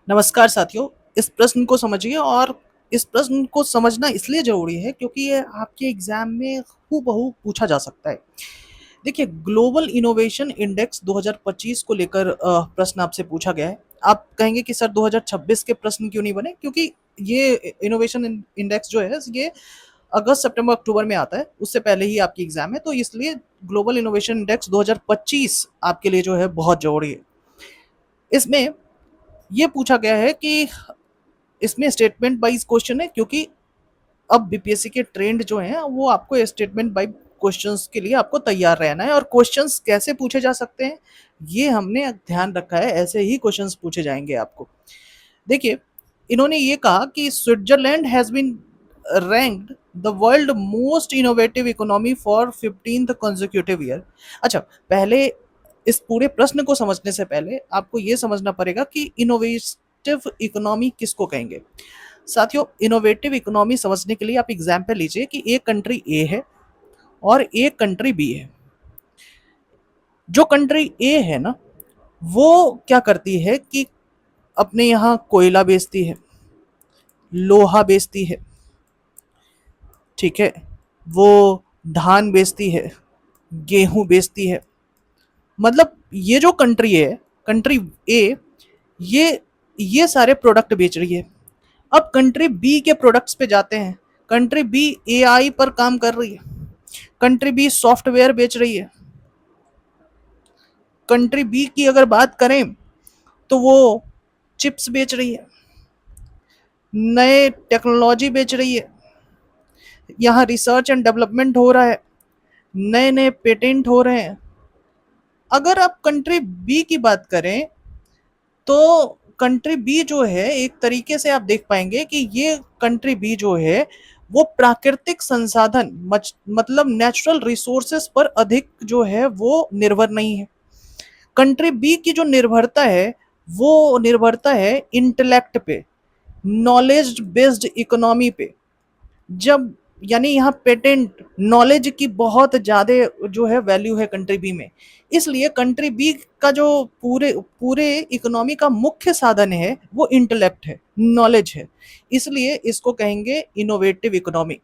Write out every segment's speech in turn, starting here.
नमस्कार साथियों, इस प्रश्न को समझिए और इस प्रश्न को समझना इसलिए ज़रूरी है क्योंकि ये आपके एग्ज़ाम में हूबहू पूछा जा सकता है। देखिए, ग्लोबल इनोवेशन इंडेक्स 2025 को लेकर प्रश्न आपसे पूछा गया है। आप कहेंगे कि सर 2026 के प्रश्न क्यों नहीं बने? क्योंकि ये इनोवेशन इंडेक्स जो है ये अगस्त, सितंबर, अक्टूबर में आता है, उससे पहले ही आपकी एग्ज़ाम है, तो इसलिए ग्लोबल इनोवेशन इंडेक्स 2025 आपके लिए जो है बहुत ज़रूरी है। इसमें ये पूछा गया है कि इसमें स्टेटमेंट वाइज क्वेश्चन है क्योंकि अब बीपीएससी के ट्रेंड जो हैं वो आपको स्टेटमेंट वाइज क्वेश्चंस के लिए आपको तैयार रहना है और क्वेश्चंस कैसे पूछे जा सकते हैं ये हमने ध्यान रखा है, ऐसे ही क्वेश्चंस पूछे जाएंगे आपको। देखिए, इन्होंने ये कहा कि Switzerland has been ranked the world most innovative economy for 15th consecutive year. अच्छा, पहले इस पूरे प्रश्न को समझने से पहले आपको ये समझना पड़ेगा कि इनोवेटिव इकोनॉमी किसको कहेंगे। साथियों, इनोवेटिव इकोनॉमी समझने के लिए आप एग्जाम्पल लीजिए कि एक कंट्री ए है और एक कंट्री बी है। जो कंट्री ए है ना, वो क्या करती है कि अपने यहाँ कोयला बेचती है, लोहा बेचती है, ठीक है, वो धान बेचती है, गेहूं बेचती है। मतलब ये जो कंट्री है, कंट्री ए, ये ये सारे प्रोडक्ट बेच रही है। अब कंट्री बी के प्रोडक्ट्स पे जाते हैं। कंट्री बी एआई पर काम कर रही है, कंट्री बी सॉफ्टवेयर बेच रही है। कंट्री बी की अगर बात करें तो वो चिप्स बेच रही है, नए टेक्नोलॉजी बेच रही है, यहाँ रिसर्च एंड डेवलपमेंट हो रहा है, नए नए पेटेंट हो रहे हैं। अगर आप कंट्री बी की बात करें तो कंट्री बी जो है, एक तरीके से आप देख पाएंगे कि ये कंट्री बी जो है वो प्राकृतिक संसाधन मतलब नेचुरल रिसोर्सेस पर अधिक जो है वो निर्भर नहीं है। कंट्री बी की जो निर्भरता है वो निर्भरता है इंटेलेक्ट पे, नॉलेज बेस्ड इकोनॉमी पे। जब यानी यहाँ पेटेंट नॉलेज की बहुत ज़्यादा जो है वैल्यू है कंट्री बी में। इसलिए कंट्री बी का जो पूरे पूरे इकोनॉमी का मुख्य साधन है वो इंटेलेक्ट है, नॉलेज है। इसलिए इसको कहेंगे इनोवेटिव इकोनॉमी।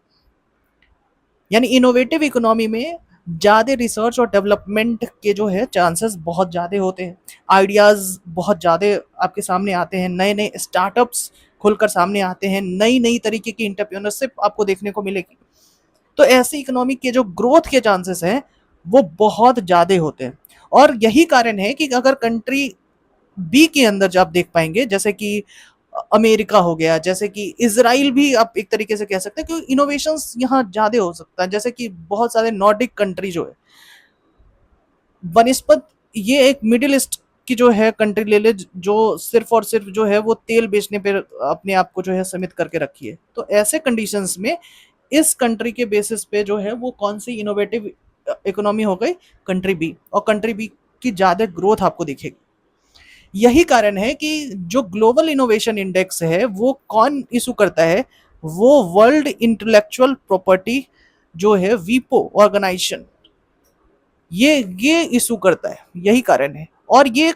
यानी इनोवेटिव इकोनॉमी में ज़्यादा रिसर्च और डेवलपमेंट के जो है चांसेस बहुत ज़्यादा होते हैं। आइडियाज़ बहुत ज़्यादा आपके सामने आते हैं, नए नए स्टार्टअप्स खुलकर सामने आते हैं, नई नई तरीके की इंटरप्रेन्योरशिप आपको देखने को मिलेगी। तो ऐसी इकोनॉमी के जो ग्रोथ के चांसेस हैं वो बहुत ज़्यादा होते हैं। और यही कारण है कि अगर कंट्री बी के अंदर जो आप देख पाएंगे, जैसे कि अमेरिका हो गया, जैसे कि इसराइल भी आप एक तरीके से कह सकते हैं, क्योंकि इनोवेशंस यहाँ ज़्यादा हो सकता है। जैसे कि बहुत सारे नॉर्डिक कंट्री जो है बनस्पत, ये एक मिडिल ईस्ट की जो है कंट्री ले ले, जो सिर्फ और सिर्फ जो है वो तेल बेचने पे अपने आप को जो है सीमित करके रखी है। तो ऐसे कंडीशंस में इस कंट्री के बेसिस पे जो है वो कौन सी इनोवेटिव इकोनॉमी हो गई, कंट्री बी। और कंट्री बी की ज़्यादा ग्रोथ आपको दिखेगी। यही कारण है कि जो ग्लोबल इनोवेशन इंडेक्स है वो कौन इशू करता है, वो वर्ल्ड इंटेलेक्चुअल प्रॉपर्टी जो है वीपो ऑर्गेनाइजेशन, ये इशू करता है। यही कारण है। और ये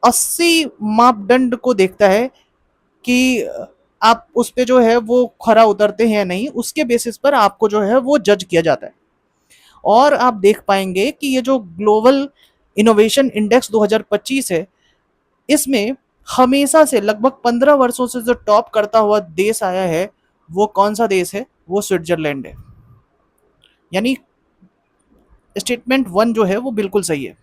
80 मापदंड को देखता है कि आप उस पे जो है वो खरा उतरते हैं या नहीं, उसके बेसिस पर आपको जो है वो जज किया जाता है। और आप देख पाएंगे कि ये जो ग्लोबल इनोवेशन इंडेक्स 2025 है, इसमें हमेशा से लगभग 15 वर्षों से जो टॉप करता हुआ देश आया है, वो कौन सा देश है, वो स्विट्जरलैंड है। यानी स्टेटमेंट वन जो है वो बिल्कुल सही है।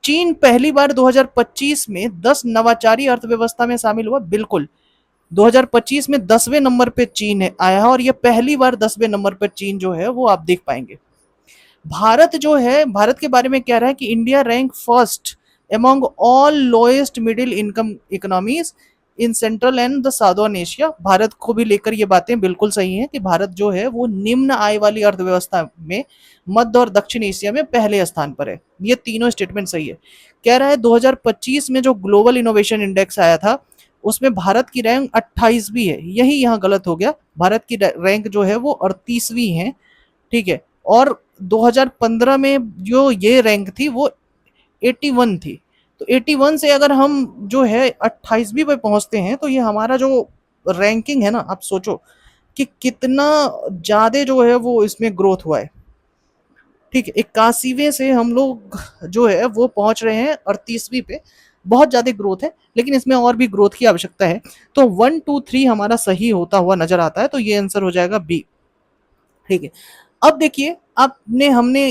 चीन पहली बार 2025 में 10 नवाचारी अर्थव्यवस्था में शामिल हुआ, बिल्कुल। 2025 में 10वें नंबर पे चीन है आया है, और ये पहली बार 10वें नंबर पे चीन जो है वो आप देख पाएंगे। भारत जो है, भारत के बारे में कह रहा है कि India rank first among all lowest middle income economies in central and the southern Asia. Bharat को भी लेकर ये बातें बिल्कुल सही हैं कि भारत जो है वो निम्न आय वाली अर्थव्यवस्था में मध्य और दक्षिण एशिया में पहले स्थान पर है। ये तीनों स्टेटमेंट सही है। कह रहा है 2025 में जो ग्लोबल इनोवेशन इंडेक्स आया था उसमें भारत की रैंक 28वीं है। यही यहाँ गलत हो गया, भारत की रैंक जो है वो 38वीं है, ठीक है। और 2015 में जो ये रैंक थी वो 81 थी। तो तो 81 से अगर हम जो है 28वीं पे पहुंचते हैं तो ये हमारा जो रैंकिंग है ना, आप सोचो कि कितना ज्यादा जो है वो इसमें ग्रोथ हुआ है। ठीक है, 81वें से हम लोग जो है वो पहुंच रहे हैं 38वीं पे। बहुत ज्यादा ग्रोथ है, लेकिन इसमें और भी ग्रोथ की आवश्यकता है। तो 1 2 3 हमारा सही होता हुआ नजर आता है, तो ये आंसर हो जाएगा बी। ठीक है, अब देखिए आपने हमने